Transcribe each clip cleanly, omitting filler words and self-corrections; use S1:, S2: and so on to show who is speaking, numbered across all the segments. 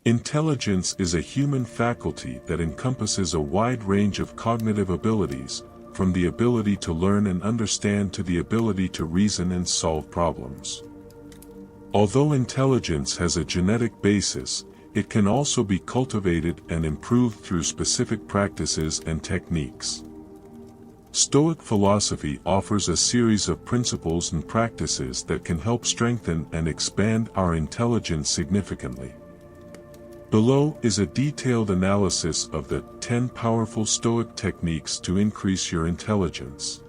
S1: Intelligence is a human faculty that encompasses a wide range of cognitive abilities, from the ability to learn and understand to the ability to reason and solve problems. Although intelligence has a genetic basis, it can also be cultivated and improved through specific practices and techniques. Stoic philosophy offers a series of principles and practices that can help strengthen and expand our intelligence significantly. Below is a detailed analysis of the 10 powerful Stoic techniques to increase your intelligence.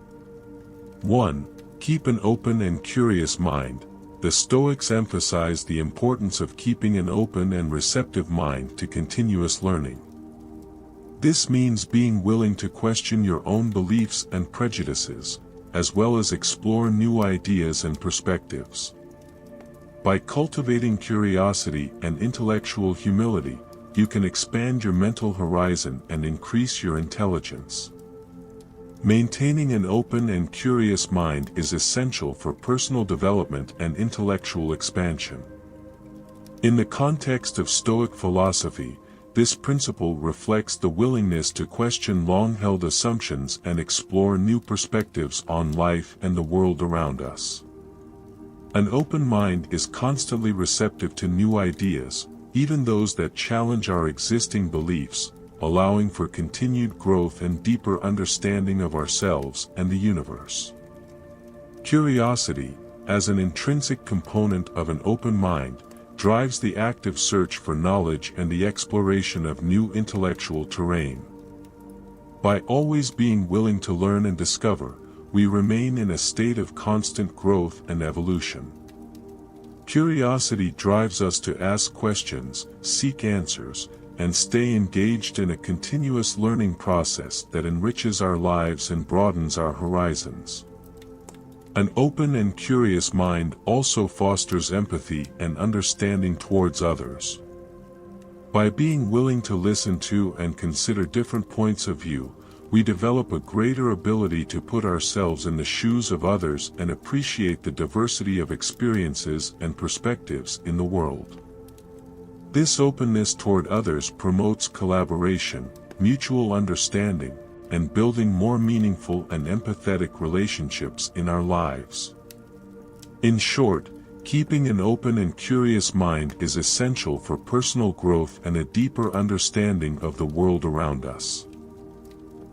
S1: 1. Keep an open and curious mind. The Stoics emphasize the importance of keeping an open and receptive mind to continuous learning. This means being willing to question your own beliefs and prejudices, as well as explore new ideas and perspectives. By cultivating curiosity and intellectual humility, you can expand your mental horizon and increase your intelligence. Maintaining an open and curious mind is essential for personal development and intellectual expansion. In the context of Stoic philosophy, this principle reflects the willingness to question long-held assumptions and explore new perspectives on life and the world around us. An open mind is constantly receptive to new ideas, even those that challenge our existing beliefs, allowing for continued growth and deeper understanding of ourselves and the universe. Curiosity, as an intrinsic component of an open mind, drives the active search for knowledge and the exploration of new intellectual terrain. By always being willing to learn and discover, we remain in a state of constant growth and evolution. Curiosity drives us to ask questions, seek answers, and stay engaged in a continuous learning process that enriches our lives and broadens our horizons. An open and curious mind also fosters empathy and understanding towards others. By being willing to listen to and consider different points of view, we develop a greater ability to put ourselves in the shoes of others and appreciate the diversity of experiences and perspectives in the world. This openness toward others promotes collaboration, mutual understanding, and building more meaningful and empathetic relationships in our lives. In short, keeping an open and curious mind is essential for personal growth and a deeper understanding of the world around us.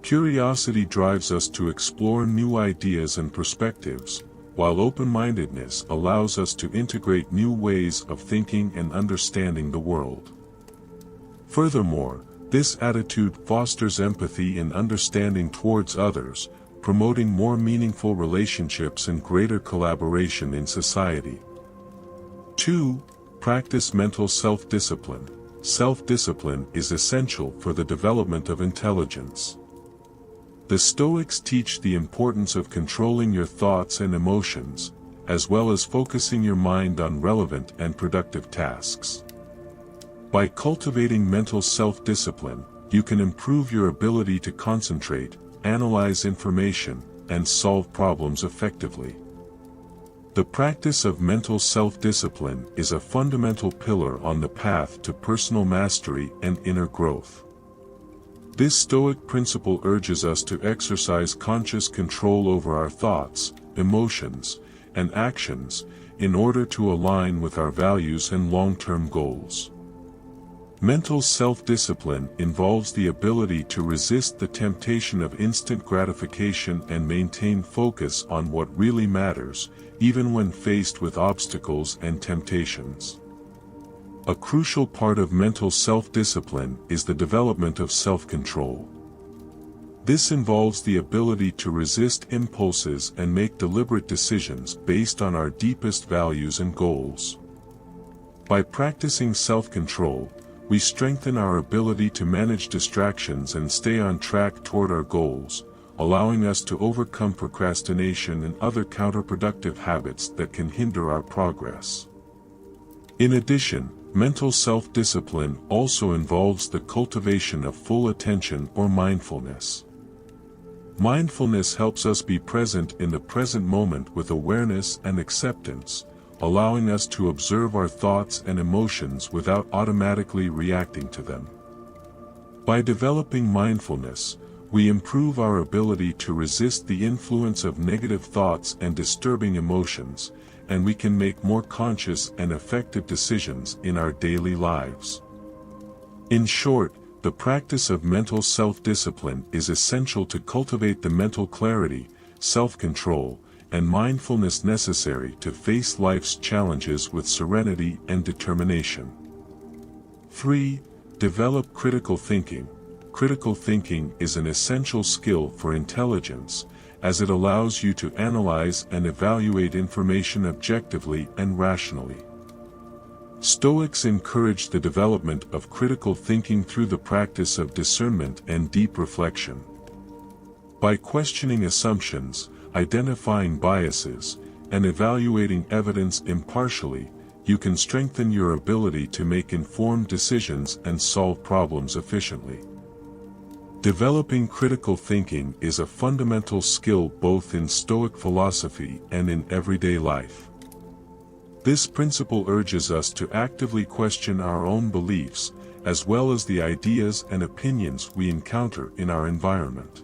S1: Curiosity drives us to explore new ideas and perspectives, while open-mindedness allows us to integrate new ways of thinking and understanding the world. Furthermore, this attitude fosters empathy and understanding towards others, promoting more meaningful relationships and greater collaboration in society. 2. Practice mental self-discipline. Self-discipline is essential for the development of intelligence. The Stoics teach the importance of controlling your thoughts and emotions, as well as focusing your mind on relevant and productive tasks. By cultivating mental self-discipline, you can improve your ability to concentrate, analyze information, and solve problems effectively. The practice of mental self-discipline is a fundamental pillar on the path to personal mastery and inner growth. This Stoic principle urges us to exercise conscious control over our thoughts, emotions, and actions, in order to align with our values and long-term goals. Mental self-discipline involves the ability to resist the temptation of instant gratification and maintain focus on what really matters, even when faced with obstacles and temptations. A crucial part of mental self-discipline is the development of self-control. This involves the ability to resist impulses and make deliberate decisions based on our deepest values and goals. By practicing self-control, we strengthen our ability to manage distractions and stay on track toward our goals, allowing us to overcome procrastination and other counterproductive habits that can hinder our progress. In addition, mental self-discipline also involves the cultivation of full attention or mindfulness. Mindfulness helps us be present in the present moment with awareness and acceptance, allowing us to observe our thoughts and emotions without automatically reacting to them. By developing mindfulness, we improve our ability to resist the influence of negative thoughts and disturbing emotions, and we can make more conscious and effective decisions in our daily lives. In short, the practice of mental self-discipline is essential to cultivate the mental clarity, self-control, and mindfulness necessary to face life's challenges with serenity and determination. 3. Develop critical thinking. Critical thinking is an essential skill for intelligence, as it allows you to analyze and evaluate information objectively and rationally. Stoics encourage the development of critical thinking through the practice of discernment and deep reflection. By questioning assumptions, identifying biases, and evaluating evidence impartially, you can strengthen your ability to make informed decisions and solve problems efficiently. Developing critical thinking is a fundamental skill both in Stoic philosophy and in everyday life. This principle urges us to actively question our own beliefs, as well as the ideas and opinions we encounter in our environment.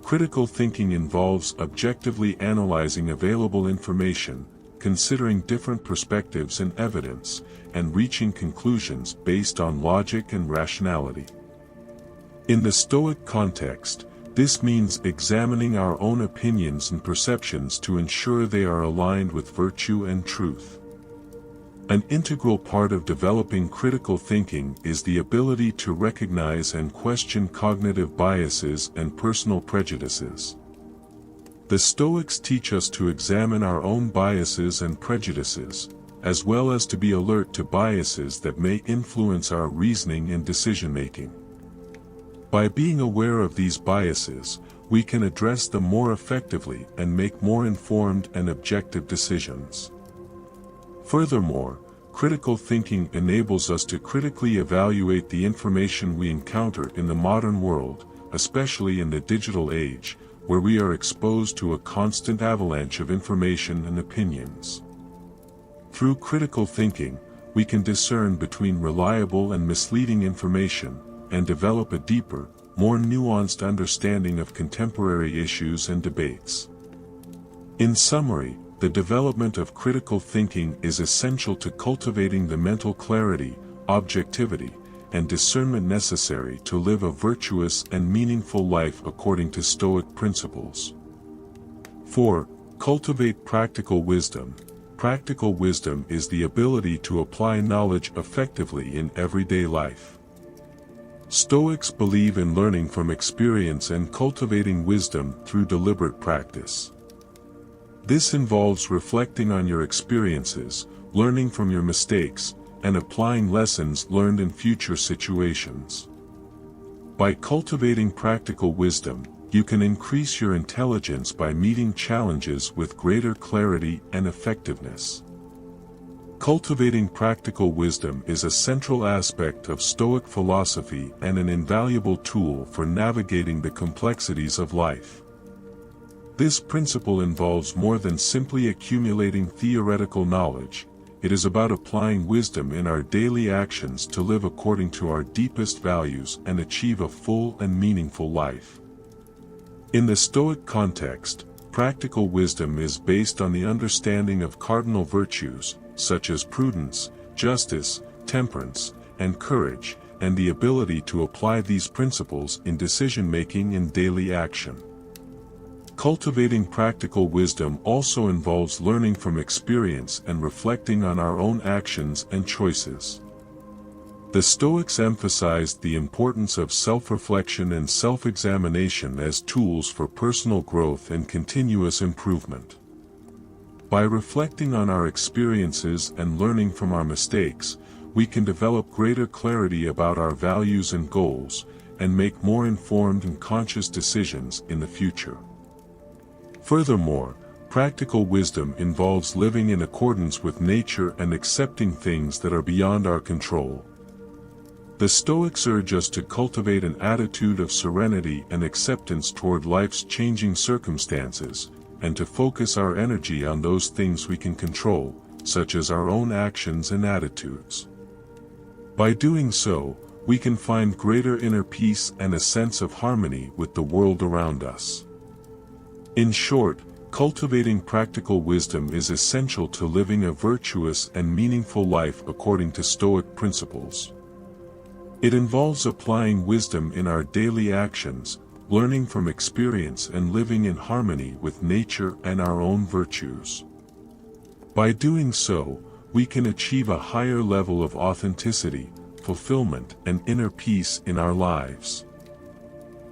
S1: Critical thinking involves objectively analyzing available information, considering different perspectives and evidence, and reaching conclusions based on logic and rationality. In the Stoic context, this means examining our own opinions and perceptions to ensure they are aligned with virtue and truth. An integral part of developing critical thinking is the ability to recognize and question cognitive biases and personal prejudices. The Stoics teach us to examine our own biases and prejudices, as well as to be alert to biases that may influence our reasoning and decision-making. By being aware of these biases, we can address them more effectively and make more informed and objective decisions. Furthermore, critical thinking enables us to critically evaluate the information we encounter in the modern world, especially in the digital age, where we are exposed to a constant avalanche of information and opinions. Through critical thinking, we can discern between reliable and misleading information, and develop a deeper, more nuanced understanding of contemporary issues and debates. In summary, the development of critical thinking is essential to cultivating the mental clarity, objectivity, and discernment necessary to live a virtuous and meaningful life according to Stoic principles. 4. Cultivate practical wisdom. Practical wisdom is the ability to apply knowledge effectively in everyday life. Stoics believe in learning from experience and cultivating wisdom through deliberate practice. This involves reflecting on your experiences, learning from your mistakes, and applying lessons learned in future situations. By cultivating practical wisdom, you can increase your intelligence by meeting challenges with greater clarity and effectiveness. Cultivating practical wisdom is a central aspect of Stoic philosophy and an invaluable tool for navigating the complexities of life. This principle involves more than simply accumulating theoretical knowledge. It is about applying wisdom in our daily actions to live according to our deepest values and achieve a full and meaningful life. In the Stoic context, practical wisdom is based on the understanding of cardinal virtues, such as prudence, justice, temperance, and courage, and the ability to apply these principles in decision-making and daily action. Cultivating practical wisdom also involves learning from experience and reflecting on our own actions and choices. The Stoics emphasized the importance of self-reflection and self-examination as tools for personal growth and continuous improvement. By reflecting on our experiences and learning from our mistakes, we can develop greater clarity about our values and goals, and make more informed and conscious decisions in the future. Furthermore, practical wisdom involves living in accordance with nature and accepting things that are beyond our control. The Stoics urge us to cultivate an attitude of serenity and acceptance toward life's changing circumstances, and to focus our energy on those things we can control, such as our own actions and attitudes. By doing so, we can find greater inner peace and a sense of harmony with the world around us. In short, cultivating practical wisdom is essential to living a virtuous and meaningful life according to Stoic principles. It involves applying wisdom in our daily actions, learning from experience and living in harmony with nature and our own virtues. By doing so, we can achieve a higher level of authenticity, fulfillment, and inner peace in our lives.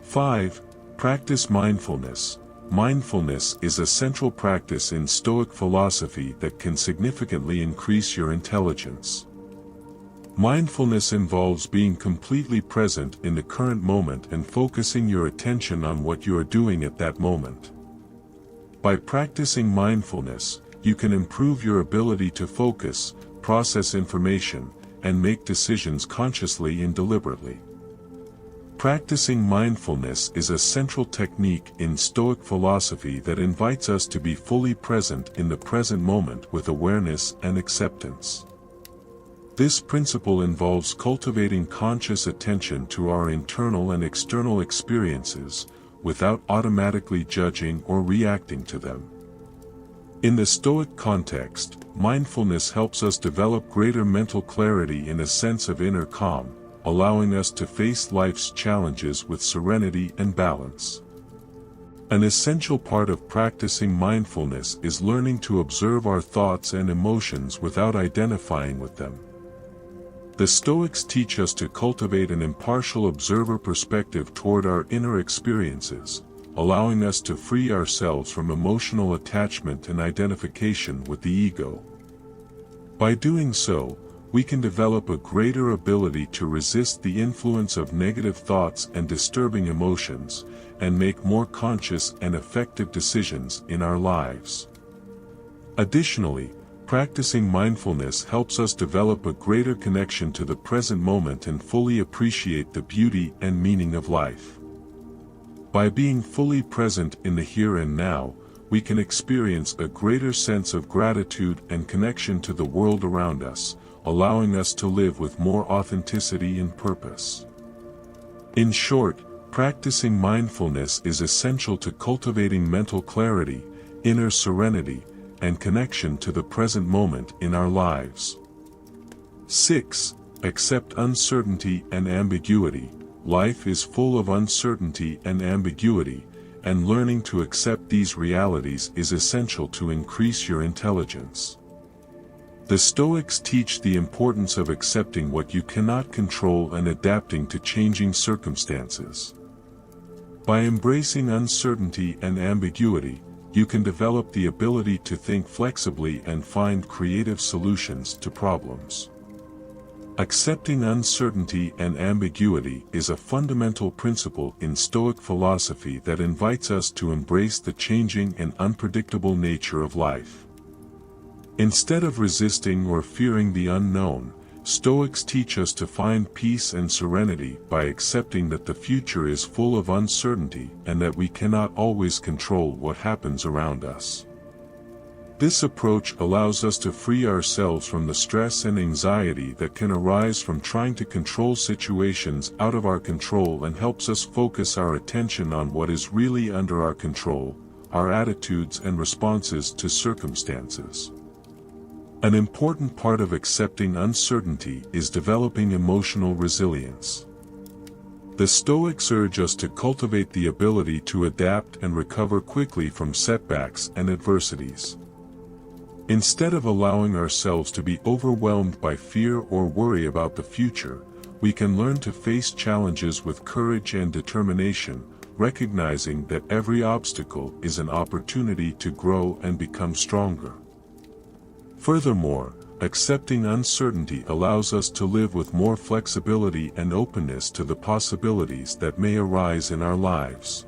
S1: 5. Practice mindfulness. Mindfulness is a central practice in Stoic philosophy that can significantly increase your intelligence. Mindfulness involves being completely present in the current moment and focusing your attention on what you are doing at that moment. By practicing mindfulness, you can improve your ability to focus, process information, and make decisions consciously and deliberately. Practicing mindfulness is a central technique in Stoic philosophy that invites us to be fully present in the present moment with awareness and acceptance. This principle involves cultivating conscious attention to our internal and external experiences, without automatically judging or reacting to them. In the Stoic context, mindfulness helps us develop greater mental clarity and a sense of inner calm, allowing us to face life's challenges with serenity and balance. An essential part of practicing mindfulness is learning to observe our thoughts and emotions without identifying with them. The Stoics teach us to cultivate an impartial observer perspective toward our inner experiences, allowing us to free ourselves from emotional attachment and identification with the ego. By doing so, we can develop a greater ability to resist the influence of negative thoughts and disturbing emotions, and make more conscious and effective decisions in our lives. Additionally, practicing mindfulness helps us develop a greater connection to the present moment and fully appreciate the beauty and meaning of life. By being fully present in the here and now, we can experience a greater sense of gratitude and connection to the world around us, allowing us to live with more authenticity and purpose. In short, practicing mindfulness is essential to cultivating mental clarity, inner serenity, and connection to the present moment in our lives. 6. Accept uncertainty and ambiguity. Life is full of uncertainty and ambiguity, and learning to accept these realities is essential to increase your intelligence. The Stoics teach the importance of accepting what you cannot control and adapting to changing circumstances. By embracing uncertainty and ambiguity, you can develop the ability to think flexibly and find creative solutions to problems. Accepting uncertainty and ambiguity is a fundamental principle in Stoic philosophy that invites us to embrace the changing and unpredictable nature of life. Instead of resisting or fearing the unknown, Stoics teach us to find peace and serenity by accepting that the future is full of uncertainty and that we cannot always control what happens around us. This approach allows us to free ourselves from the stress and anxiety that can arise from trying to control situations out of our control and helps us focus our attention on what is really under our control, our attitudes and responses to circumstances. An important part of accepting uncertainty is developing emotional resilience. The Stoics urge us to cultivate the ability to adapt and recover quickly from setbacks and adversities. Instead of allowing ourselves to be overwhelmed by fear or worry about the future, we can learn to face challenges with courage and determination, recognizing that every obstacle is an opportunity to grow and become stronger. Furthermore, accepting uncertainty allows us to live with more flexibility and openness to the possibilities that may arise in our lives.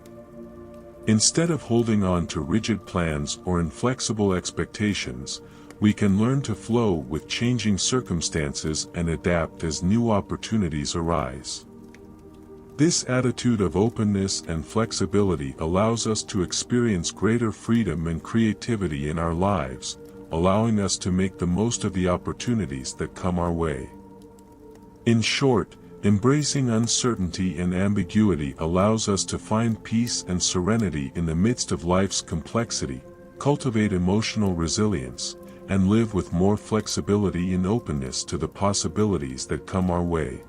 S1: Instead of holding on to rigid plans or inflexible expectations, we can learn to flow with changing circumstances and adapt as new opportunities arise. This attitude of openness and flexibility allows us to experience greater freedom and creativity in our lives, allowing us to make the most of the opportunities that come our way. In short, embracing uncertainty and ambiguity allows us to find peace and serenity in the midst of life's complexity, cultivate emotional resilience, and live with more flexibility and openness to the possibilities that come our way.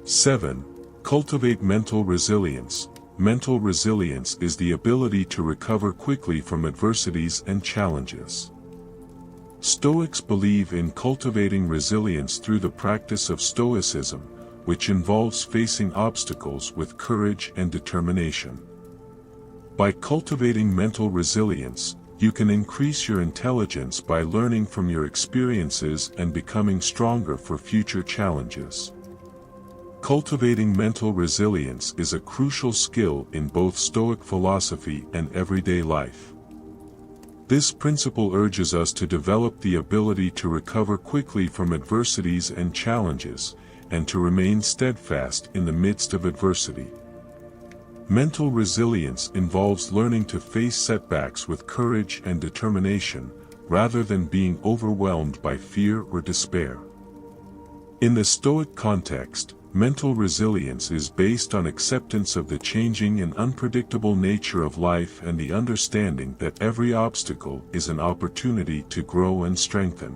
S1: 7. Cultivate mental resilience. Mental resilience is the ability to recover quickly from adversities and challenges. Stoics believe in cultivating resilience through the practice of Stoicism, which involves facing obstacles with courage and determination. By cultivating mental resilience, you can increase your intelligence by learning from your experiences and becoming stronger for future challenges. Cultivating mental resilience is a crucial skill in both Stoic philosophy and everyday life. This principle urges us to develop the ability to recover quickly from adversities and challenges, and to remain steadfast in the midst of adversity. Mental resilience involves learning to face setbacks with courage and determination, rather than being overwhelmed by fear or despair. In the Stoic context, mental resilience is based on acceptance of the changing and unpredictable nature of life and the understanding that every obstacle is an opportunity to grow and strengthen.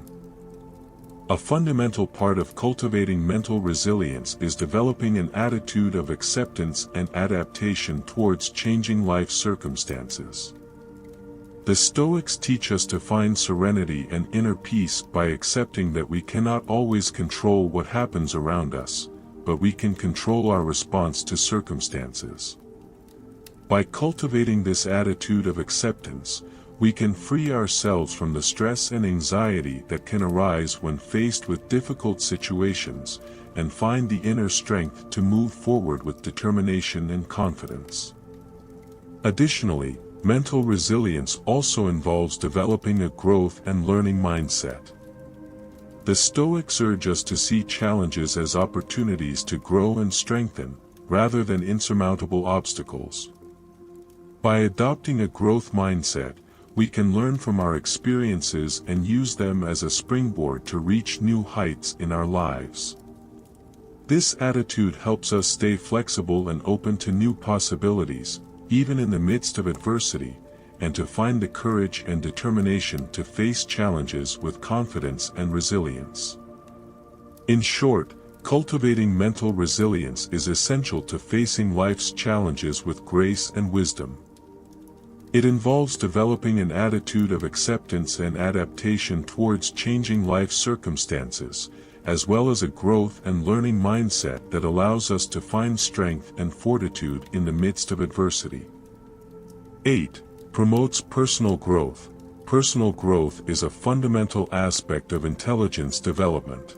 S1: A fundamental part of cultivating mental resilience is developing an attitude of acceptance and adaptation towards changing life circumstances. The Stoics teach us to find serenity and inner peace by accepting that we cannot always control what happens around us, but we can control our response to circumstances. By cultivating this attitude of acceptance, we can free ourselves from the stress and anxiety that can arise when faced with difficult situations, and find the inner strength to move forward with determination and confidence. Additionally, mental resilience also involves developing a growth and learning mindset. The Stoics urge us to see challenges as opportunities to grow and strengthen, rather than insurmountable obstacles. By adopting a growth mindset, we can learn from our experiences and use them as a springboard to reach new heights in our lives. This attitude helps us stay flexible and open to new possibilities, even in the midst of adversity, and to find the courage and determination to face challenges with confidence and resilience. In short, cultivating mental resilience is essential to facing life's challenges with grace and wisdom. It involves developing an attitude of acceptance and adaptation towards changing life circumstances, as well as a growth and learning mindset that allows us to find strength and fortitude in the midst of adversity. 8. Promotes personal growth. Personal growth is a fundamental aspect of intelligence development.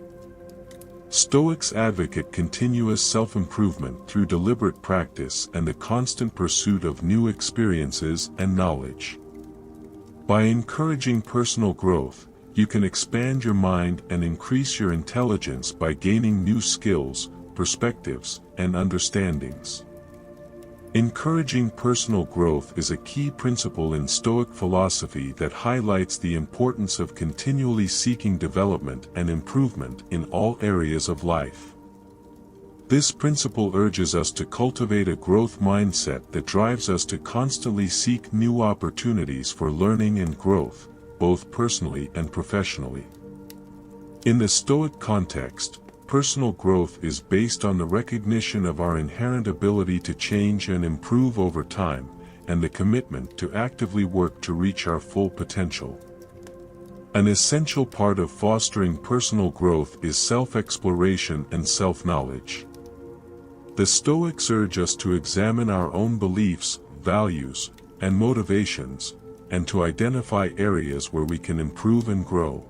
S1: Stoics advocate continuous self-improvement through deliberate practice and the constant pursuit of new experiences and knowledge. By encouraging personal growth, you can expand your mind and increase your intelligence by gaining new skills, perspectives, and understandings. Encouraging personal growth is a key principle in Stoic philosophy that highlights the importance of continually seeking development and improvement in all areas of life. This principle urges us to cultivate a growth mindset that drives us to constantly seek new opportunities for learning and growth, both personally and professionally. In the Stoic context, personal growth is based on the recognition of our inherent ability to change and improve over time, and the commitment to actively work to reach our full potential. An essential part of fostering personal growth is self-exploration and self-knowledge. The Stoics urge us to examine our own beliefs, values, and motivations, and to identify areas where we can improve and grow.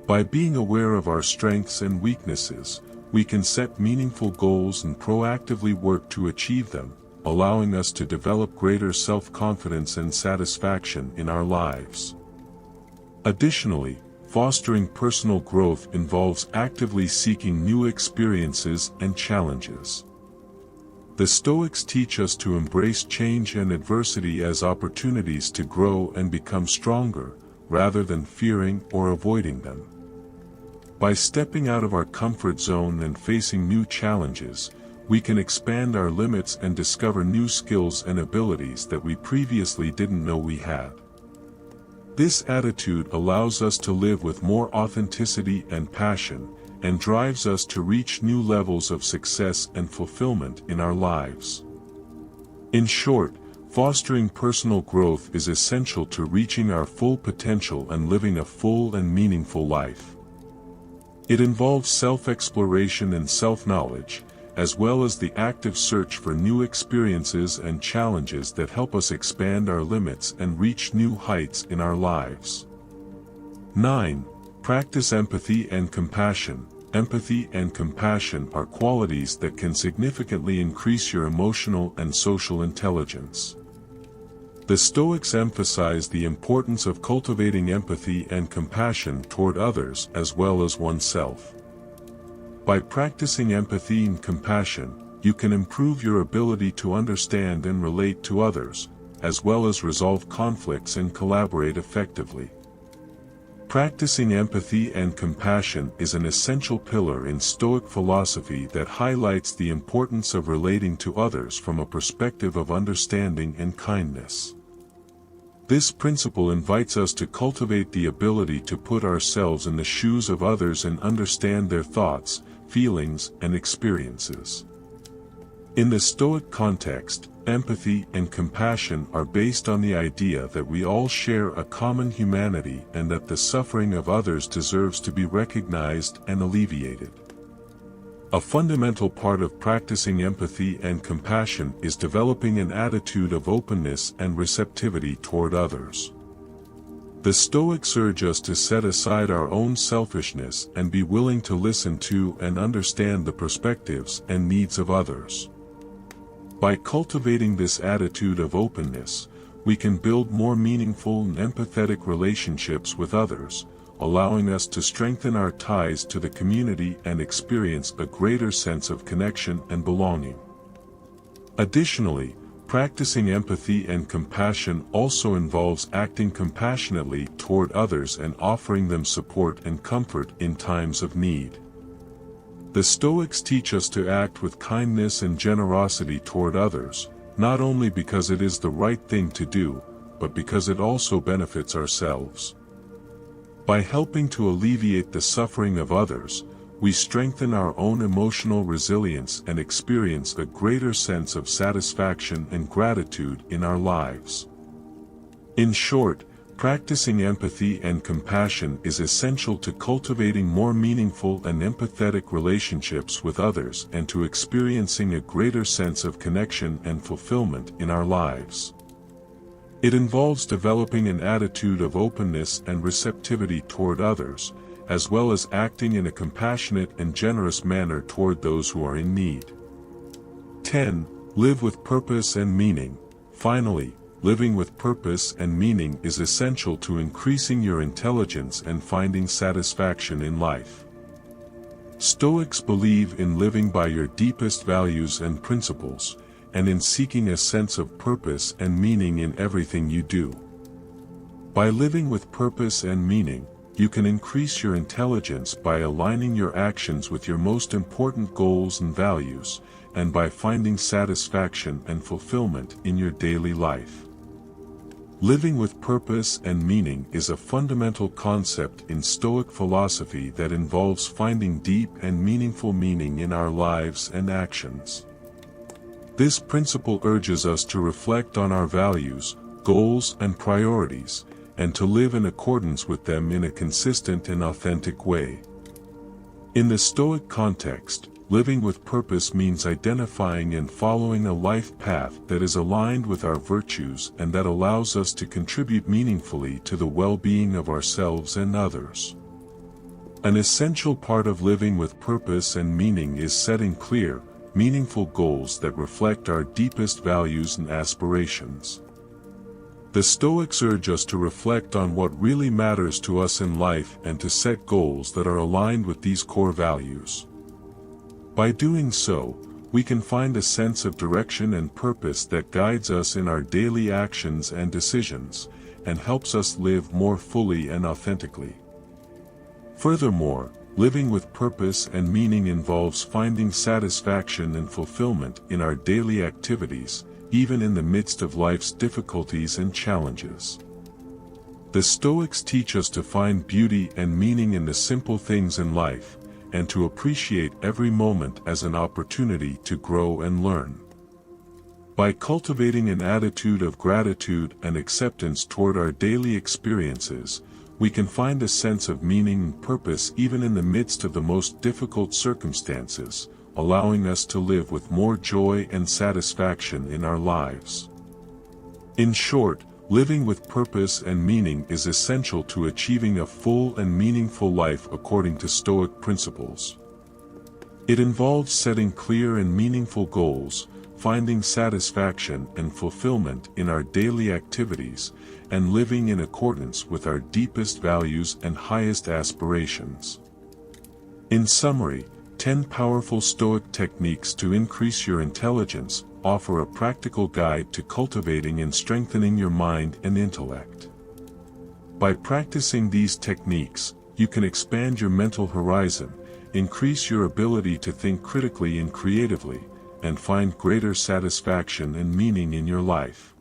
S1: By being aware of our strengths and weaknesses, we can set meaningful goals and proactively work to achieve them, allowing us to develop greater self-confidence and satisfaction in our lives. Additionally, fostering personal growth involves actively seeking new experiences and challenges. The Stoics teach us to embrace change and adversity as opportunities to grow and become stronger, rather than fearing or avoiding them. By stepping out of our comfort zone and facing new challenges, we can expand our limits and discover new skills and abilities that we previously didn't know we had. This attitude allows us to live with more authenticity and passion, and drives us to reach new levels of success and fulfillment in our lives. In short, fostering personal growth is essential to reaching our full potential and living a full and meaningful life. It involves self-exploration and self-knowledge, as well as the active search for new experiences and challenges that help us expand our limits and reach new heights in our lives. 9. Practice empathy and compassion. Empathy and compassion are qualities that can significantly increase your emotional and social intelligence. The Stoics emphasize the importance of cultivating empathy and compassion toward others as well as oneself. By practicing empathy and compassion, you can improve your ability to understand and relate to others, as well as resolve conflicts and collaborate effectively. Practicing empathy and compassion is an essential pillar in Stoic philosophy that highlights the importance of relating to others from a perspective of understanding and kindness. This principle invites us to cultivate the ability to put ourselves in the shoes of others and understand their thoughts, feelings, and experiences. In the Stoic context, empathy and compassion are based on the idea that we all share a common humanity and that the suffering of others deserves to be recognized and alleviated. A fundamental part of practicing empathy and compassion is developing an attitude of openness and receptivity toward others. The Stoics urge us to set aside our own selfishness and be willing to listen to and understand the perspectives and needs of others. By cultivating this attitude of openness, we can build more meaningful and empathetic relationships with others, allowing us to strengthen our ties to the community and experience a greater sense of connection and belonging. Additionally, practicing empathy and compassion also involves acting compassionately toward others and offering them support and comfort in times of need. The Stoics teach us to act with kindness and generosity toward others, not only because it is the right thing to do, but because it also benefits ourselves. By helping to alleviate the suffering of others, we strengthen our own emotional resilience and experience a greater sense of satisfaction and gratitude in our lives. In short, practicing empathy and compassion is essential to cultivating more meaningful and empathetic relationships with others and to experiencing a greater sense of connection and fulfillment in our lives. It involves developing an attitude of openness and receptivity toward others, as well as acting in a compassionate and generous manner toward those who are in need. 10. Live with purpose and meaning. Finally, living with purpose and meaning is essential to increasing your intelligence and finding satisfaction in life. Stoics believe in living by your deepest values and principles, and in seeking a sense of purpose and meaning in everything you do. By living with purpose and meaning, you can increase your intelligence by aligning your actions with your most important goals and values, and by finding satisfaction and fulfillment in your daily life. Living with purpose and meaning is a fundamental concept in Stoic philosophy that involves finding deep and meaningful meaning in our lives and actions. This principle urges us to reflect on our values, goals, and priorities, and to live in accordance with them in a consistent and authentic way. In the Stoic context, living with purpose means identifying and following a life path that is aligned with our virtues and that allows us to contribute meaningfully to the well-being of ourselves and others. An essential part of living with purpose and meaning is setting clear, meaningful goals that reflect our deepest values and aspirations. The Stoics urge us to reflect on what really matters to us in life and to set goals that are aligned with these core values. By doing so, we can find a sense of direction and purpose that guides us in our daily actions and decisions, and helps us live more fully and authentically. Furthermore, living with purpose and meaning involves finding satisfaction and fulfillment in our daily activities, even in the midst of life's difficulties and challenges. The Stoics teach us to find beauty and meaning in the simple things in life, and to appreciate every moment as an opportunity to grow and learn. By cultivating an attitude of gratitude and acceptance toward our daily experiences, we can find a sense of meaning and purpose even in the midst of the most difficult circumstances, allowing us to live with more joy and satisfaction in our lives. In short, living with purpose and meaning is essential to achieving a full and meaningful life according to Stoic principles. It involves setting clear and meaningful goals, finding satisfaction and fulfillment in our daily activities, and living in accordance with our deepest values and highest aspirations. In summary, 10 powerful Stoic techniques to increase your intelligence offer a practical guide to cultivating and strengthening your mind and intellect. By practicing these techniques, you can expand your mental horizon, increase your ability to think critically and creatively, and find greater satisfaction and meaning in your life.